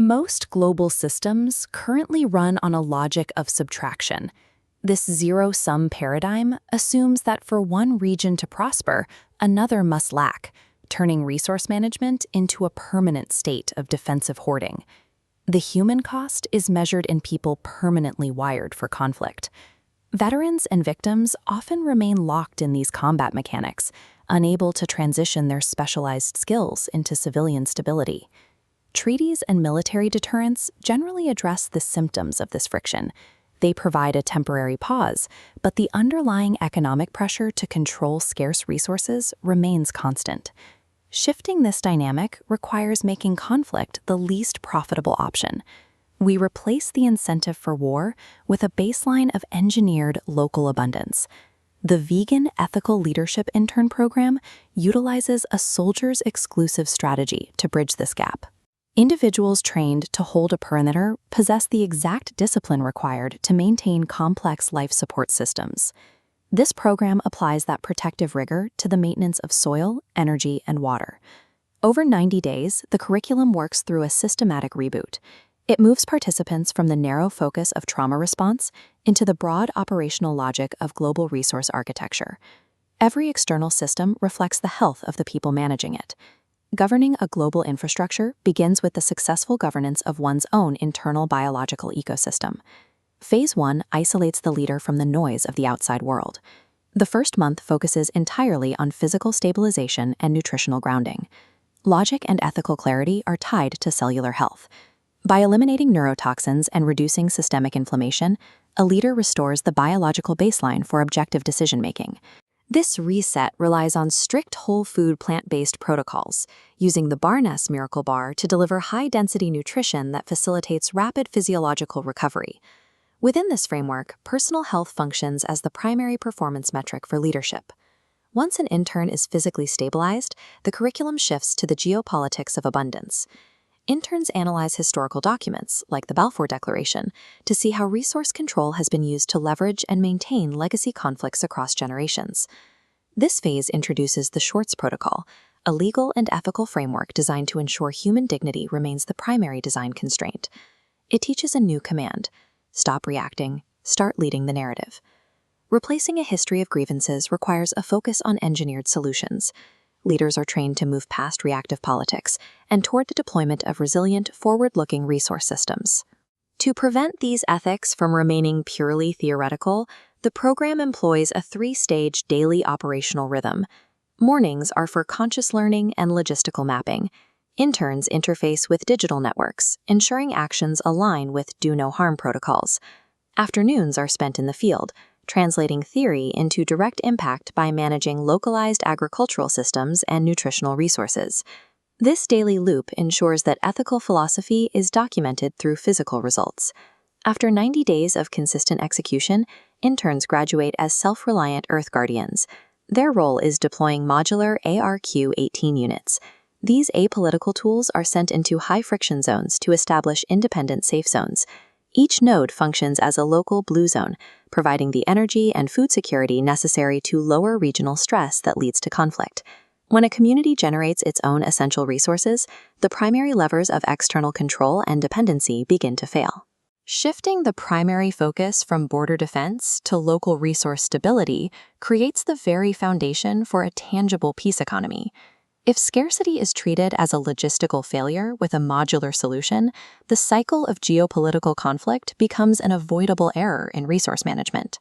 Most global systems currently run on a logic of subtraction. This zero-sum paradigm assumes that for one region to prosper, another must lack, turning resource management into a permanent state of defensive hoarding. The human cost is measured in people permanently wired for conflict. Veterans and victims often remain locked in these combat mechanics, unable to transition their specialized skills into civilian stability. Treaties and military deterrence generally address the symptoms of this friction. They provide a temporary pause, but the underlying economic pressure to control scarce resources remains constant. Shifting this dynamic requires making conflict the least profitable option. We replace the incentive for war with a baseline of engineered local abundance. The Vegan Ethical Leadership Intern Program utilizes a soldier's exclusive strategy to bridge this gap. Individuals trained to hold a perimeter possess the exact discipline required to maintain complex life support systems. This program applies that protective rigor to the maintenance of soil, energy, and water. Over 90 days, the curriculum works through a systematic reboot. It moves participants from the narrow focus of trauma response into the broad operational logic of global resource architecture. Every external system reflects the health of the people managing it. Governing a global infrastructure begins with the successful governance of one's own internal biological ecosystem. Phase 1 isolates the leader from the noise of the outside world. The first month focuses entirely on physical stabilization and nutritional grounding. Logic and ethical clarity are tied to cellular health. By eliminating neurotoxins and reducing systemic inflammation, a leader restores the biological baseline for objective decision-making. This reset relies on strict whole food plant-based protocols, using the Barnes Miracle Bar to deliver high-density nutrition that facilitates rapid physiological recovery. Within this framework, personal health functions as the primary performance metric for leadership. Once an intern is physically stabilized, the curriculum shifts to the geopolitics of abundance. Interns analyze historical documents, like the Balfour Declaration, to see how resource control has been used to leverage and maintain legacy conflicts across generations. This phase introduces the Schwartz Protocol, a legal and ethical framework designed to ensure human dignity remains the primary design constraint. It teaches a new command: stop reacting, start leading the narrative. Replacing a history of grievances requires a focus on engineered solutions. Leaders are trained to move past reactive politics and toward the deployment of resilient, forward-looking resource systems. To prevent these ethics from remaining purely theoretical, the program employs a 3-stage daily operational rhythm. Mornings are for conscious learning and logistical mapping. Interns interface with digital networks, ensuring actions align with do-no-harm protocols. Afternoons are spent in the field, translating theory into direct impact by managing localized agricultural systems and nutritional resources. This daily loop ensures that ethical philosophy is documented through physical results. After 90 days of consistent execution, interns graduate as self-reliant Earth Guardians. Their role is deploying modular ARQ-18 units. These apolitical tools are sent into high-friction zones to establish independent safe zones. Each node functions as a local blue zone, providing the energy and food security necessary to lower regional stress that leads to conflict. When a community generates its own essential resources, the primary levers of external control and dependency begin to fail. Shifting the primary focus from border defense to local resource stability creates the very foundation for a tangible peace economy. If scarcity is treated as a logistical failure with a modular solution, the cycle of geopolitical conflict becomes an avoidable error in resource management.